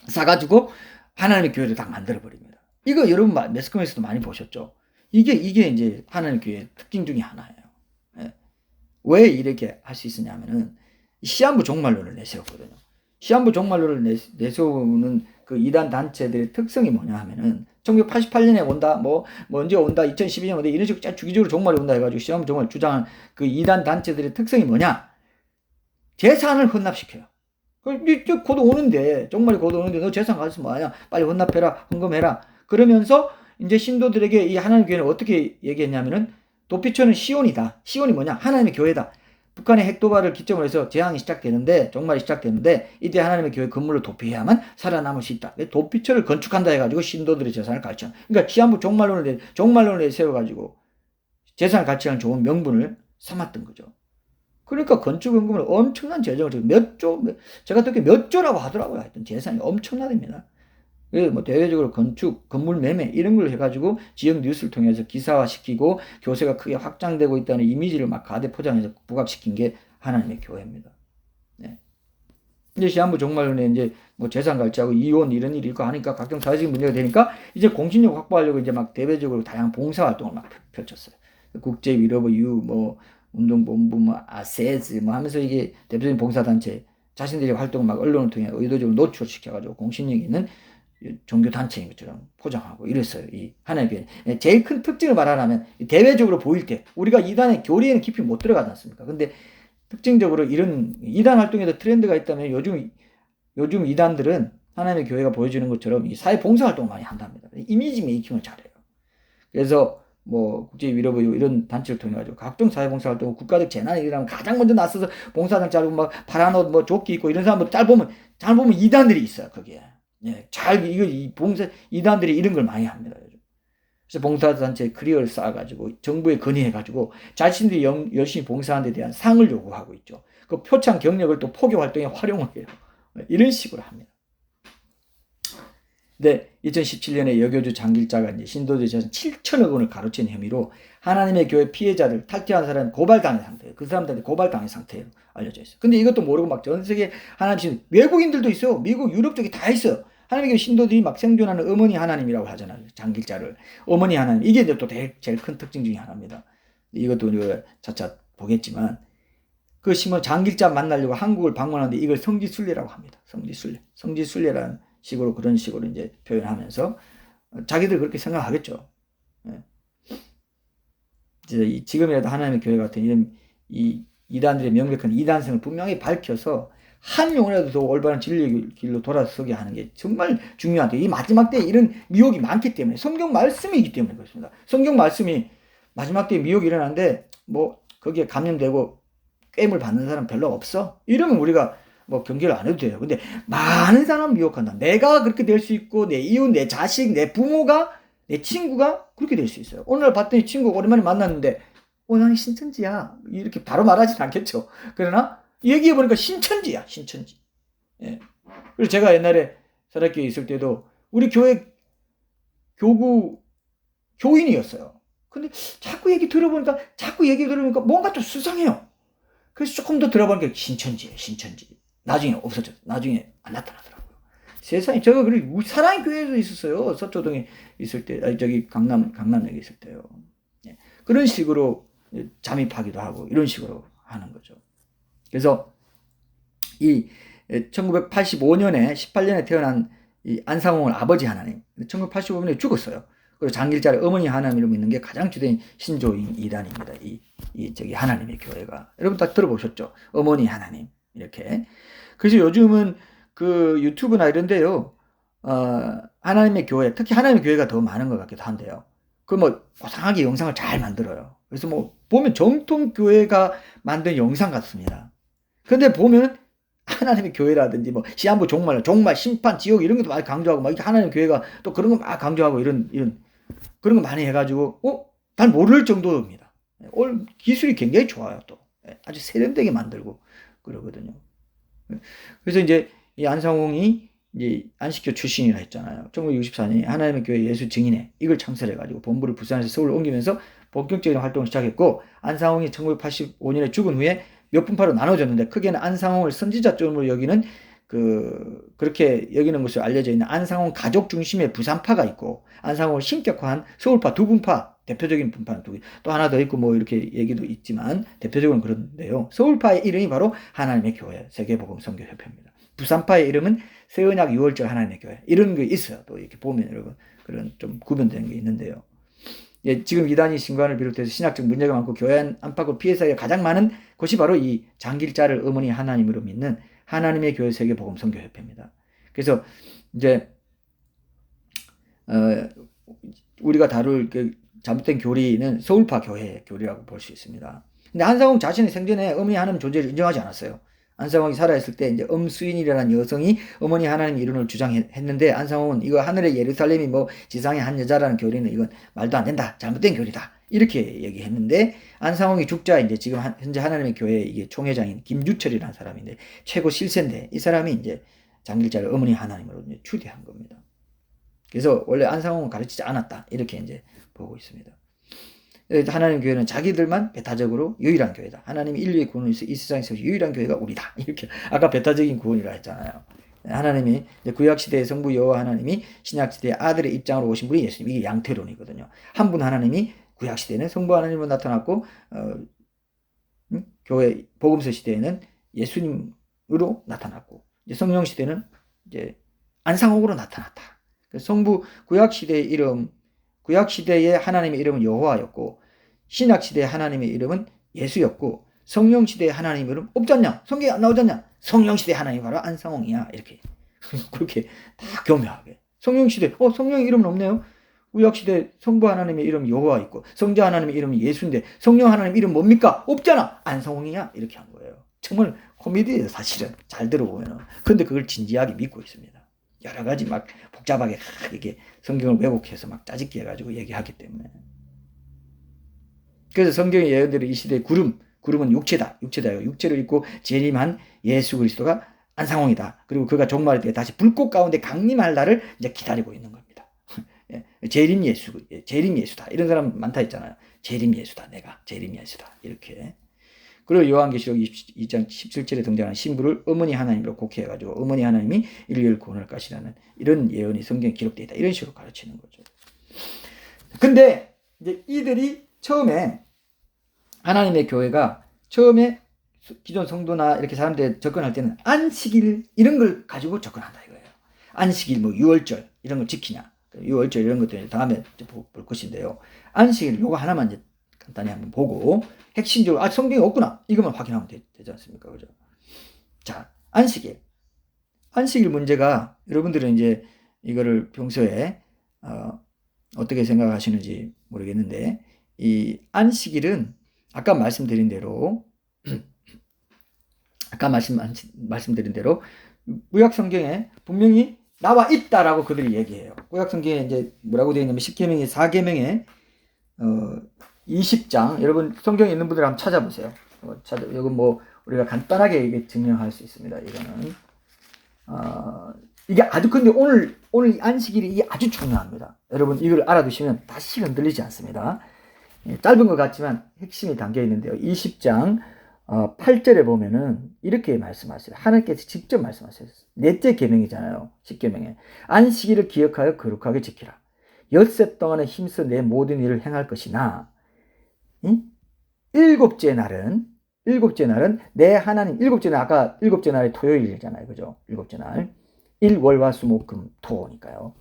사가지고 하나님의 교회를 다 만들어버립니다. 이거 여러분 매스컴에서도 많이 보셨죠? 이게 이제 하나님의 교회의 특징 중에 하나예요. 예. 왜 이렇게 할 수 있었냐면은 시한부 종말론을 내세웠거든요. 시한부 종말론을 내세우는 그 이단 단체들의 특성이 뭐냐 하면은 1988년에 온다, 뭐 언제 온다, 2012년 온다, 이런 식으로 주기적으로 종말이 온다 해가지고 시험 종말 주장한 그 이단 단체들의 특성이 뭐냐? 재산을 헌납시켜요. 이제 곧 오는데, 종말이 곧 오는데 너 재산 가졌으면 뭐하냐? 빨리 헌납해라, 헌금해라. 그러면서 이제 신도들에게 이 하나님 교회는 어떻게 얘기했냐면은 도피처는 시온이다. 시온이 뭐냐? 하나님의 교회다. 북한의 핵도발을 기점으로 해서 재앙이 시작되는데, 종말이 시작되는데, 이때 하나님의 교회 건물을 도피해야만 살아남을 수 있다. 도피처를 건축한다 해가지고 신도들의 재산을 가르쳐. 그러니까 시한부 종말론을 세워가지고 재산을 가르치는 좋은 명분을 삼았던 거죠. 그러니까 건축원금을 엄청난 재정을 제가 듣기에 몇 조라고 하더라고요. 하여튼 재산이 엄청나답니다. 뭐 대외적으로 건축, 건물 매매 이런 걸 해가지고 지역 뉴스를 통해서 기사화시키고 교세가 크게 확장되고 있다는 이미지를 막 가대 포장해서 부각시킨 게 하나님의 교회입니다. 네. 이제 시한부 종말론에 이제 뭐 재산 갈취하고 이혼 이런 일이 있고 하니까 각종 사회적인 문제가 되니까 이제 공신력 확보하려고 이제 막 대외적으로 다양한 봉사 활동을 막 펼쳤어요. 국제 위러브 뭐 운동본부 뭐 아세즈 뭐 하면서 이게 대표적인 봉사단체 자신들의 활동을 막 언론을 통해 의도적으로 노출시켜가지고 공신력 있는 종교단체인 것처럼 포장하고 이랬어요. 이 하나님의 교회. 제일 큰 특징을 말하자면 대외적으로 보일 때 우리가 이단의 교리에는 깊이 못 들어가지 않습니까? 근데 특징적으로 이런 이단 활동에도 트렌드가 있다면 요즘 이단들은 하나님의 교회가 보여주는 것처럼 이 사회 봉사 활동을 많이 한답니다. 이미지 메이킹을 잘해요. 그래서 뭐 국제 위러브 이런 단체를 통해 가지고 각종 사회 봉사 활동, 국가적 재난이 일어나면 가장 먼저 나서서 봉사장 자르고 막 파란 옷 뭐 조끼 입고 이런 사람들 잘 보면 이단들이 있어요 거기에. 예, 이 봉사 이단들이 이런 걸 많이 합니다. 그래서 봉사단체 크리어를 쌓아가지고 정부에 건의해가지고 자신들이 열심히 봉사하는 데 대한 상을 요구하고 있죠. 그 표창 경력을 또 포교 활동에 활용을 해요. 이런 식으로 합니다. 근데 2017년에 여교주 장길자가 이제 신도들 재산 7천억 원을 가로챈 혐의로 하나님의 교회 피해자들 탈퇴한 사람 고발당한 상태예요. 그 사람들한테 고발당한 상태로 알려져 있어요. 근데 이것도 모르고 막 전 세계 하나님 외국인들도 있어요. 미국, 유럽 쪽에 다 있어요. 하나님의 교회 신도들이 막 생존하는 어머니 하나님이라고 하잖아요. 장길자를 어머니 하나님. 이게 또 제일 큰 특징 중에 하나입니다. 이것도 우리가 차차 보겠지만 그 심은 장길자 만나려고 한국을 방문하는데 이걸 성지순례라고 합니다. 성지순례라는 식으로 그런 식으로 이제 표현하면서 자기들 그렇게 생각하겠죠. 예. 이제 지금이라도 하나님의 교회 같은 이런 이 이단들의 명백한 이단성을 분명히 밝혀서 한 영혼이라도 더 올바른 진리의 길로 돌아서게 하는 게 정말 중요한데 이 마지막 때에 이런 미혹이 많기 때문에 성경 말씀이기 때문에 그렇습니다. 성경 말씀이 마지막 때에 미혹이 일어나는데 뭐 거기에 감염되고 꿰물 받는 사람 별로 없어? 이러면 우리가 뭐 경계를 안 해도 돼요. 근데 많은 사람을 미혹한다. 내가 그렇게 될 수 있고 내 이웃, 내 자식, 내 부모가, 내 친구가 그렇게 될 수 있어요. 오늘 봤더니 친구가 오랜만에 만났는데 나는 신천지야. 이렇게 바로 말하진 않겠죠. 그러나 얘기해보니까 신천지야. 신천지. 예. 그리고 제가 옛날에 사립교회 있을 때도 우리 교회 교구 교인이었어요. 근데 자꾸 얘기 들어보니까 뭔가 좀 수상해요. 그래서 조금 더 들어보니까 신천지예요. 신천지. 나중에 없어졌어. 나중에 안 나타나더라고요. 세상에 제가 그리고 사랑의 교회에서 있었어요. 서초동에 있을 때, 강남역에 있을 때요. 예. 그런 식으로 잠입하기도 하고 이런 식으로 하는 거죠. 그래서 이 1985년에 18년에 태어난 이 안상홍을 아버지 하나님, 1985년에 죽었어요. 그리고 장길자를 어머니 하나님으로 믿는 게 가장 주된 신조인 이단입니다. 저기 하나님의 교회가 여러분 다 들어보셨죠? 어머니 하나님 이렇게. 그래서 요즘은 그 유튜브나 이런데요, 하나님의 교회, 특히 하나님의 교회가 더 많은 것 같기도 한데요. 그 뭐 고상하게 영상을 잘 만들어요. 그래서 뭐 보면 정통 교회가 만든 영상 같습니다. 근데 보면 하나님의 교회라든지 뭐 시한부 종말 심판 지옥 이런 것도 많이 강조하고 막 하나님의 교회가 또 그런 거 막 강조하고 이런 그런 거 많이 해가지고 잘 모를 정도입니다. 기술이 굉장히 좋아요. 또 아주 세련되게 만들고 그러거든요. 그래서 이제 이 안상홍이 이제 안식교 출신이라 했잖아요. 1964년에 하나님의 교회 예수 증인회 이걸 창설해가지고 본부를 부산에서 서울로 옮기면서 본격적인 활동을 시작했고, 안상홍이 1985년에 죽은 후에 몇 분파로 나눠졌는데 크게는 안상홍을 선지자점으로 여기는 그렇게 여기는 것으로 알려져 있는 안상홍 가족 중심의 부산파가 있고, 안상홍을 신격화한 서울파 두 분파, 대표적인 분파는 또 하나 더 있고 뭐 이렇게 얘기도 있지만 대표적으로는 그런데요. 서울파의 이름이 바로 하나님의 교회 세계복음선교협회입니다. 부산파의 이름은 새언약 6월절 하나님의 교회 이런 게 있어요. 또 이렇게 보면 여러분 그런 좀 구분되는 게 있는데요. 예, 지금 이단이 신관을 비롯해서 신학적 문제가 많고 교회 안팎을 피해서가 가장 많은 곳이 바로 이 장길자를 어머니 하나님으로 믿는 하나님의 교회 세계 복음 선교협회입니다. 그래서 이제 우리가 다룰 그 잘못된 교리는 서울파 교회 교리라고 볼 수 있습니다. 근데 안상홍 자신의 생전에 어머니 하나님 존재를 인정하지 않았어요. 안상홍이 살아있을 때 이제 엄수인이라는 여성이 어머니 하나님 이름을 주장했는데 안상홍은 이거 하늘의 예루살렘이 뭐 지상의 한 여자라는 교리는 이건 말도 안 된다. 잘못된 교리다. 이렇게 얘기했는데 안상홍이 죽자 이제 지금 현재 하나님의 교회 이게 총회장인 김유철이라는 사람인데 최고 실세인데 이 사람이 이제 장길자를 어머니 하나님으로 이제 추대한 겁니다. 그래서 원래 안상홍은 가르치지 않았다. 이렇게 이제 보고 있습니다. 하나님 교회는 자기들만 배타적으로 유일한 교회다. 하나님이 인류의 구원을 위해서 이 세상에서 유일한 교회가 우리다. 이렇게 아까 배타적인 구원이라 했잖아요. 하나님이 구약시대의 성부 여호와 하나님이 신약시대의 아들의 입장으로 오신 분이 예수님. 이게 양태론이거든요. 한 분 하나님이 구약시대에는 성부 하나님으로 나타났고 교회 복음서 시대에는 예수님으로 나타났고 이제 성령 시대는 이제 안상홍으로 나타났다. 성부 구약시대의 이름 구약시대의 하나님의 이름은 여호와였고 신약시대의 하나님의 이름은 예수였고 성령시대의 하나님의 이름 없잖냐? 성경에 안 나오잖냐? 성령시대의 하나님이 바로 안상홍이야. 이렇게 그렇게 다 교묘하게 성령시대 성령의 이름은 없네요. 구약시대 성부 하나님의 이름 여호와 있고 성자 하나님의 이름은 예수인데 성령 하나님의 이름 뭡니까? 없잖아. 안상홍이야. 이렇게 한 거예요. 정말 코미디예요. 사실은 잘 들어보면. 그런데 그걸 진지하게 믿고 있습니다. 여러 가지 막 복잡하게 이게 성경을 왜곡해서 막 짜집기 해가지고 얘기하기 때문에. 그래서 성경의 예언대로 이 시대의 구름은 육체다. 육체를 입고 재림한 예수 그리스도가 안상홍이다. 그리고 그가 종말의 때에 다시 불꽃 가운데 강림할 날을 이제 기다리고 있는 겁니다. 재림 예수다. 이런 사람 많다 했잖아요. 재림 예수다. 내가 재림 예수다. 이렇게. 그리고 요한계시록 2장 17절에 등장하는 신부를 어머니 하나님으로 곡해가지고 어머니 하나님이 인류를 구원할 것이라는 이런 예언이 성경에 기록되어 있다. 이런 식으로 가르치는 거죠. 근데 이제 이들이 처음에 하나님의 교회가 처음에 기존 성도나 이렇게 사람들 접근할 때는 안식일 이런 걸 가지고 접근한다 이거예요. 안식일 뭐 유월절 이런 걸 지키냐. 유월절 이런 것들 다음에 볼 것인데요. 안식일 요거 하나만 이제 간단히 한번 보고 핵심적으로 성경이 없구나 이것만 확인하면 되지 않습니까? 그죠? 자, 안식일 문제가 여러분들은 이제 이거를 평소에 어떻게 생각하시는지 모르겠는데 이 안식일은 아까 말씀드린 대로 말씀드린 대로 구약 성경에 분명히 나와 있다라고 그들이 얘기해요. 구약 성경에 이제 뭐라고 되어 있냐면 10계명이 4계명에 20장 여러분 성경에 있는 분들 한번 찾아보세요. 이건 뭐 우리가 간단하게 이게 증명할 수 있습니다. 이거는 이게 아주 근데 오늘 안식일이 이게 아주 중요합니다. 여러분 이걸 알아두시면 다시 흔들리지 않습니다. 짧은 것 같지만 핵심이 담겨 있는데요. 20장 8절에 보면은 이렇게 말씀하세요. 하나님께서 직접 말씀하세요. 넷째 계명이잖아요. 10계명에 안식일을 기억하여 거룩하게 지키라. 엿새 동안에 힘써 내 모든 일을 행할 것이나 일곱째 날은 내 하나님 일곱째 날 아까 일곱째 날이 토요일이잖아요. 그죠? 일곱째 날 일, 월, 화, 수, 목, 금, 토니까요.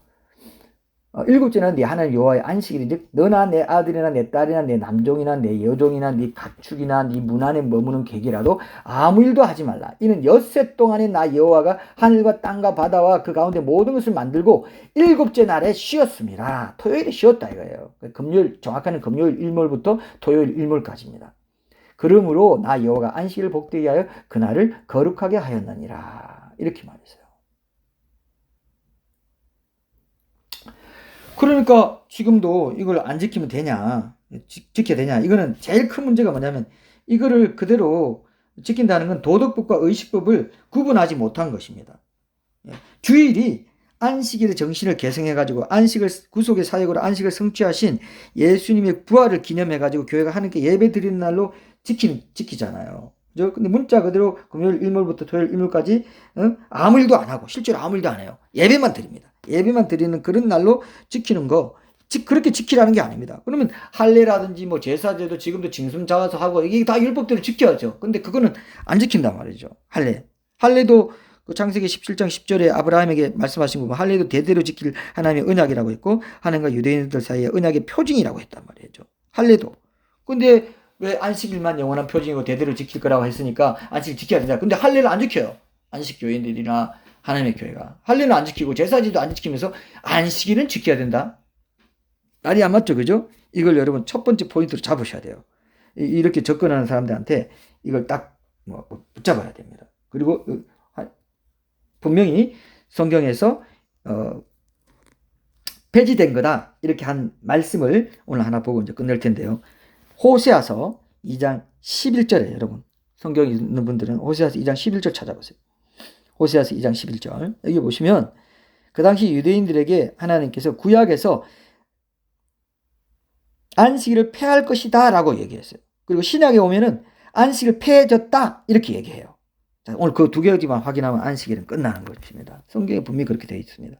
일곱째 날은 네 하나님 여호와의 안식일인즉 너나 내 아들이나 내 딸이나 내 남종이나 내 여종이나 네 가축이나 네 문 안에 머무는 객이라도 아무 일도 하지 말라. 이는 엿새 동안에 나 여호와가 하늘과 땅과 바다와 그 가운데 모든 것을 만들고 일곱째 날에 쉬었습니다. 토요일에 쉬었다 이거예요. 금요일 정확하게는 금요일 일몰부터 토요일 일몰까지입니다. 그러므로 나 여호와가 안식일을 복되게 하여 그날을 거룩하게 하였느니라. 이렇게 말했어요. 그러니까 지금도 이걸 안 지키면 되냐, 지켜야 되냐, 이거는 제일 큰 문제가 뭐냐면 이거를 그대로 지킨다는 건 도덕법과 의식법을 구분하지 못한 것입니다. 주일이 안식일의 정신을 개성해가지고 안식을 구속의 사역으로 안식을 성취하신 예수님의 부활을 기념해가지고 교회가 하나님께 예배 드리는 날로 지키잖아요. 그죠? 근데 문자 그대로 금요일 일몰부터 토요일 일몰까지 아무 일도 안 하고 실제로 아무 일도 안 해요. 예배만 드립니다. 예배만 드리는 그런 날로 지키는 거 그렇게 지키라는 게 아닙니다. 그러면 할례라든지 뭐 제사제도 지금도 징순 잡아서 하고 이게 다 율법대로 지켜야죠. 근데 그거는 안 지킨단 말이죠. 할례도 그 창세기 17장 10절에 아브라함에게 말씀하신 거 보면 할례도 대대로 지킬 하나님의 언약이라고 했고 하나님과 유대인들 사이의 언약의 표징이라고 했단 말이죠. 할례도. 근데 왜 안식일만 영원한 표징이고 대대로 지킬 거라고 했으니까 안식일 지켜야 된다. 근데 할례를 안 지켜요. 안식 교인들이나 하나님의 교회가. 할례는 안 지키고 제사지도 안 지키면서 안식일은 지켜야 된다. 말이 안 맞죠, 그죠? 이걸 여러분 첫 번째 포인트로 잡으셔야 돼요. 이렇게 접근하는 사람들한테 이걸 딱 붙잡아야 됩니다. 그리고 분명히 성경에서 폐지된 거다 이렇게 한 말씀을 오늘 하나 보고 이제 끝낼 텐데요. 호세아서 2장 11절에 여러분 성경에 있는 분들은 호세아서 2장 11절 찾아보세요. 호세아서 2장 11절 여기 보시면 그 당시 유대인들에게 하나님께서 구약에서 안식일을 폐할 것이다 라고 얘기했어요. 그리고 신약에 오면은 안식일 폐해졌다 이렇게 얘기해요. 자, 오늘 그 두 개지만 확인하면 안식일은 끝나는 것입니다. 성경에 분명히 그렇게 되어 있습니다.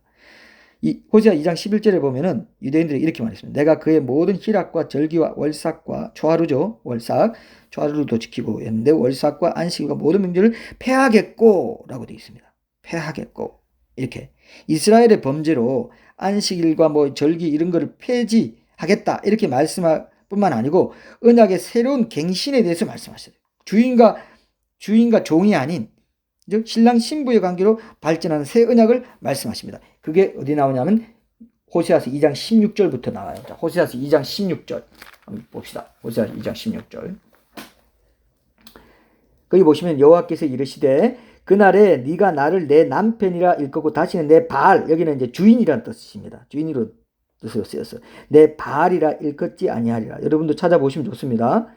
이 호세아 2장 11절에 보면은 유대인들이 이렇게 말했습니다. 내가 그의 모든 희락과 절기와 월삭과 초하루죠. 월삭, 초하루도 지키고 했는데 월삭과 안식일과 모든 명절을 폐하겠고 라고 되어 있습니다. 폐하겠고 이렇게 이스라엘의 범죄로 안식일과 뭐 절기 이런 거를 폐지하겠다 이렇게 말씀할 뿐만 아니고 언약의 새로운 갱신에 대해서 말씀하셨어요. 주인과 종이 아닌 신랑 신부의 관계로 발전하는 새 언약을 말씀하십니다. 그게 어디 나오냐면 호세아서 2장 16절부터 나와요. 자, 호세아서 2장 16절 한번 봅시다. 호세아서 2장 16절 거기 보시면 여호와께서 이르시되 그날에 네가 나를 내 남편이라 일컫고 다시는 내 바알 여기는 이제 주인이라는 뜻입니다. 주인으로 뜻으로 쓰였어요. 내 바알이라 일컫지 아니하리라. 여러분도 찾아보시면 좋습니다.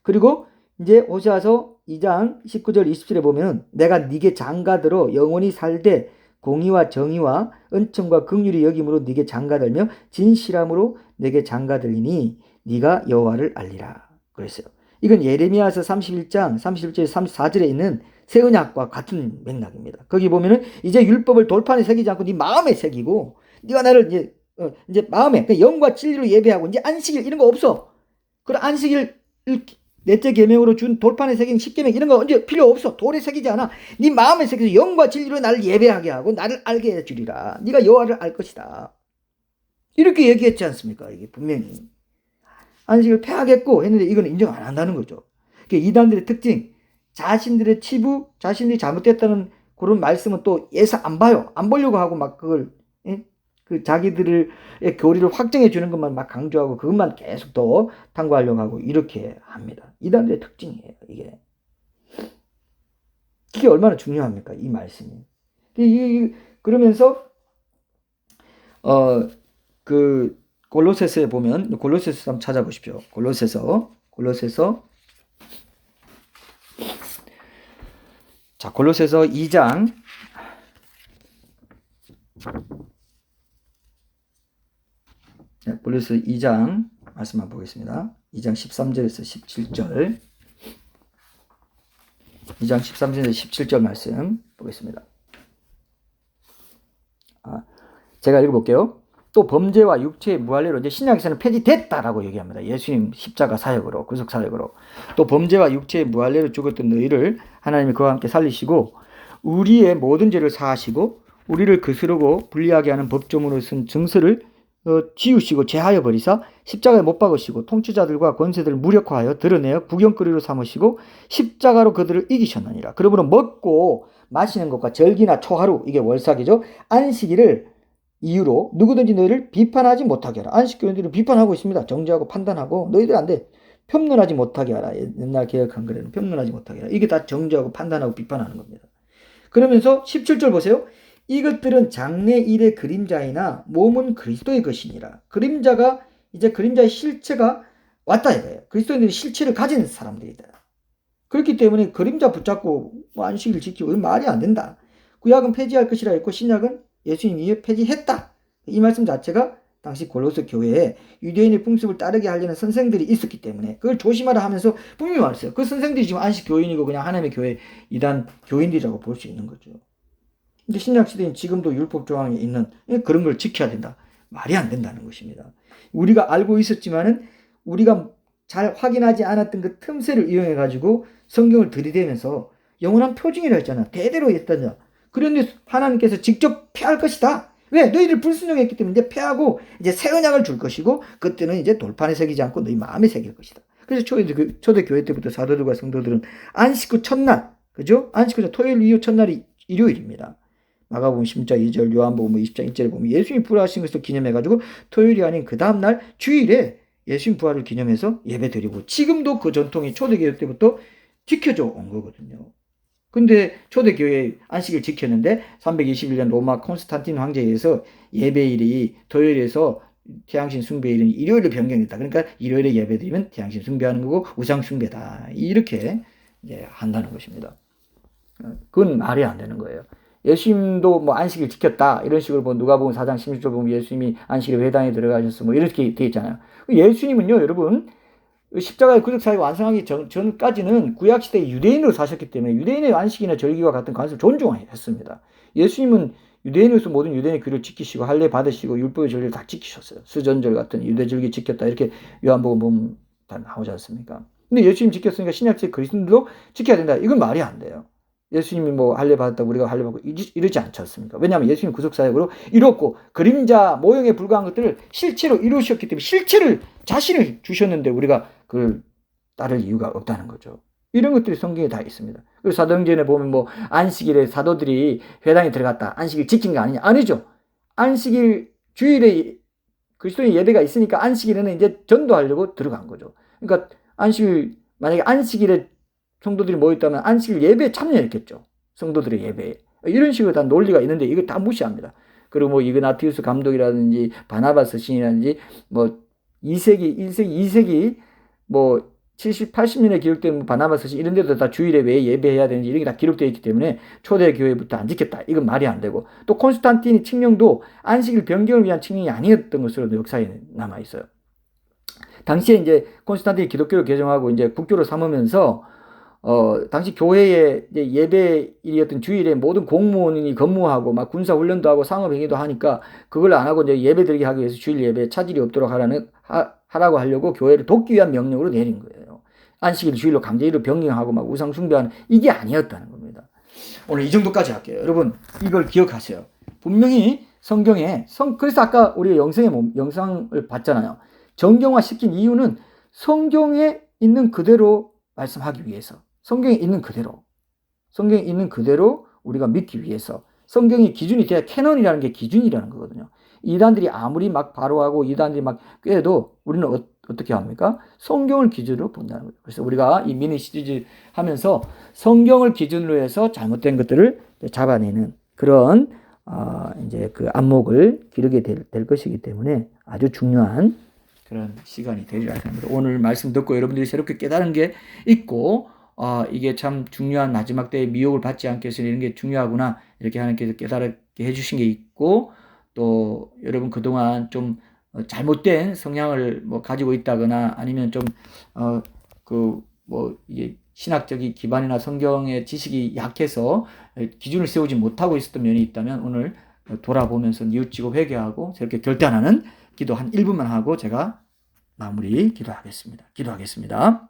그리고 이제 호세아서 2장 19절 20절에 보면 내가 네게 장가들어 영원히 살되 공의와 정의와 은총과 긍휼이 여김으로 네게 장가들며 진실함으로 네게 장가들리니 네가 여호와를 알리라 그랬어요. 이건 예레미야서 31장 31절 34절에 있는 새 언약과 같은 맥락입니다. 거기 보면은 이제 율법을 돌판에 새기지 않고 네 마음에 새기고 네가 나를 이제 마음에 영과 진리로 예배하고 이제 안식일 이런 거 없어. 그럼 안식일 넷째 계명으로 준 돌판에 새긴 십계명 이런 거 이제 필요 없어. 돌에 새기지 않아. 네 마음에 새겨서 영과 진리로 나를 예배하게 하고 나를 알게 해주리라. 네가 여호와를 알 것이다. 이렇게 얘기했지 않습니까? 이게 분명히 안식을 폐하겠고 했는데 이건 인정 안 한다는 거죠. 그러니까 이단들의 특징, 자신들의 치부, 자신들이 잘못됐다는 그런 말씀은 또 예사 안 봐요. 안 보려고 하고 막 그걸 그 자기들의 교리를 확정해 주는 것만 막 강조하고 그것만 계속 더 탐구하려고 하고 이렇게 합니다. 이단들의 특징이에요. 이게 얼마나 중요합니까? 이 말씀이. 그러면서 그 골로새서에 보면 골로새서 한번 찾아보십시오. 골로새서 자 골로새서 2장 골로새서 2장 말씀 한번 보겠습니다. 2장 13절에서 17절 2장 13절에서 17절 말씀 보겠습니다. 제가 읽어볼게요. 또 범죄와 육체의 무할례로 이제 신약에서는 폐지됐다라고 얘기합니다. 예수님 십자가 사역으로 구속 사역으로 또 범죄와 육체의 무할례로 죽었던 너희를 하나님이 그와 함께 살리시고 우리의 모든 죄를 사하시고 우리를 거스르고 불리하게 하는 법조문으로 쓴 증서를 지우시고 제하여 버리사 십자가에 못 박으시고 통치자들과 권세들을 무력화하여 드러내어 구경거리로 삼으시고 십자가로 그들을 이기셨느니라. 그러므로 먹고 마시는 것과 절기나 초하루 이게 월삭이죠. 안식일을 이유로 누구든지 너희를 비판하지 못하게 하라. 안식교인들을 비판하고 있습니다. 정죄하고 판단하고 너희들 안 돼. 편론하지 못하게 하라. 옛날 개혁한 글에는 편론하지 못하게 하라. 이게 다 정죄하고 판단하고 비판하는 겁니다. 그러면서 17절 보세요. 이것들은 장래 일의 그림자이나 몸은 그리스도의 것이니라. 그림자가 이제 그림자의 실체가 왔다 이거예요. 그리스도인들이 실체를 가진 사람들이다. 그렇기 때문에 그림자 붙잡고 안식일 지키고 이건 말이 안 된다. 구약은 폐지할 것이라 했고 신약은 예수님이 폐지했다. 이 말씀 자체가 당시 골로새 교회에 유대인의 풍습을 따르게 하려는 선생들이 있었기 때문에 그걸 조심하라 하면서 분명히 말했어요. 그 선생들이 지금 안식 교인이고 그냥 하나님의 교회 이단 교인들이라고 볼 수 있는 거죠. 근데 신약 시대인 지금도 율법 조항에 있는 그런 걸 지켜야 된다. 말이 안 된다는 것입니다. 우리가 알고 있었지만은 우리가 잘 확인하지 않았던 그 틈새를 이용해 가지고 성경을 들이대면서 영원한 표징이라 했잖아. 대대로 했다냐. 그런데 하나님께서 직접 패할 것이다. 왜? 너희들 불순종했기 때문에 이제 패하고 이제 새 언약을 줄 것이고 그때는 이제 돌판에 새기지 않고 너희 마음에 새길 것이다. 그래서 초대교회 때부터 사도들과 성도들은 안식 후 첫날, 그죠? 안식 후 토요일 이후 첫날이 일요일입니다. 마가복음 10장 2절, 요한복음 20장 1절에 보면 예수님 부활하신 것을 기념해가지고 토요일이 아닌 그 다음날 주일에 예수님 부활을 기념해서 예배드리고 지금도 그 전통이 초대교회 때부터 지켜져 온 거거든요. 근데 초대교회 안식일 지켰는데 321년 로마 콘스탄틴 황제에 의해서 예배일이 토요일에서 태양신 숭배일은 일요일로 변경됐다. 그러니까 일요일에 예배드리면 태양신 숭배하는 거고 우상 숭배다. 이렇게 이제 한다는 것입니다. 그건 말이 안 되는 거예요. 예수님도 뭐 안식일 지켰다 이런 식으로 뭐 누가복음 4장 16절 보면 예수님이 안식일에 회당에 들어가셨어 뭐 이렇게 돼 있잖아요. 예수님은요, 여러분 십자가의 구속 사역 완성하기 전까지는 구약 시대 유대인으로 사셨기 때문에 유대인의 안식이나 절기와 같은 관습을 존중했습니다. 예수님은 유대인으로서 모든 유대인의 규를 지키시고 할례 받으시고 율법의 절기를 다 지키셨어요. 수전절 같은 유대 절기 지켰다 이렇게 요한복음 보면 다 나오지 않습니까? 근데 예수님 지켰으니까 신약시대 그리스도인도 지켜야 된다. 이건 말이 안 돼요. 예수님이 뭐 할례 받았다고 우리가 할례 받고 이러지 않지 않습니까? 왜냐하면 예수님 구속사역으로 이뤘고 그림자 모형에 불과한 것들을 실체로 이루셨기 때문에 실체를 자신을 주셨는데 우리가 그걸 따를 이유가 없다는 거죠. 이런 것들이 성경에 다 있습니다. 그리고 사도행전에 보면 뭐 안식일에 사도들이 회당에 들어갔다. 안식일 지킨 거 아니냐? 아니죠. 안식일 주일에 그리스도인 예배가 있으니까 안식일에는 이제 전도하려고 들어간 거죠. 그러니까 안식일 만약에 안식일에 성도들이 모였다면 안식일 예배에 참여했겠죠. 성도들의 예배에. 이런 식으로 다 논리가 있는데 이거 다 무시합니다. 그리고 뭐 이그나티우스 감독이라든지 바나바스 신이라든지 뭐 2세기, 2세기 뭐 70, 80년에 기록된 바나바스 신 이런 데도 다 주일에 왜 예배해야 되는지 이런 게 다 기록되어 있기 때문에 초대교회부터 안 지켰다. 이건 말이 안 되고 또 콘스탄틴의 칙령도 안식일 변경을 위한 칙령이 아니었던 것으로 역사에 남아 있어요. 당시에 이제 콘스탄틴이 기독교를 개정하고 이제 국교로 삼으면서 당시 교회의 예배일이었던 주일에 모든 공무원이 근무하고 막 군사 훈련도 하고 상업 행위도 하니까 그걸 안 하고 이제 예배 드리게 하기 위해서 주일 예배에 차질이 없도록 하라고 하려고 교회를 돕기 위한 명령으로 내린 거예요. 안식일 주일로 강제로 변경하고 막 우상 숭배하는 이게 아니었다는 겁니다. 오늘 이 정도까지 할게요. 여러분 이걸 기억하세요. 분명히 성경에 그래서 아까 우리가 영상을 봤잖아요. 정경화 시킨 이유는 성경에 있는 그대로 말씀하기 위해서. 성경에 있는 그대로 우리가 믿기 위해서 성경이 기준이 돼야 캐논이라는 게 기준이라는 거거든요. 이단들이 아무리 막 바로하고 이단들이 막 꾀도 우리는 어떻게 합니까? 성경을 기준으로 본다는 거죠. 그래서 우리가 이 미니 시리즈 하면서 성경을 기준으로 해서 잘못된 것들을 잡아내는 그런 이제 그 안목을 기르게 될 것이기 때문에 아주 중요한 그런 시간이 되리라 생각합니다. 오늘 말씀 듣고 여러분들이 새롭게 깨달은 게 있고 이게 참 중요한 마지막 때에 미혹을 받지 않게 해서 이런 게 중요하구나 이렇게 하나님께서 깨달게 해주신 게 있고 또 여러분 그동안 좀 잘못된 성향을 뭐 가지고 있다거나 아니면 좀 이게 신학적인 기반이나 성경의 지식이 약해서 기준을 세우지 못하고 있었던 면이 있다면 오늘 돌아보면서 뉘우치고 회개하고 새롭게 결단하는 기도 한 1분만 하고 제가 마무리 기도하겠습니다.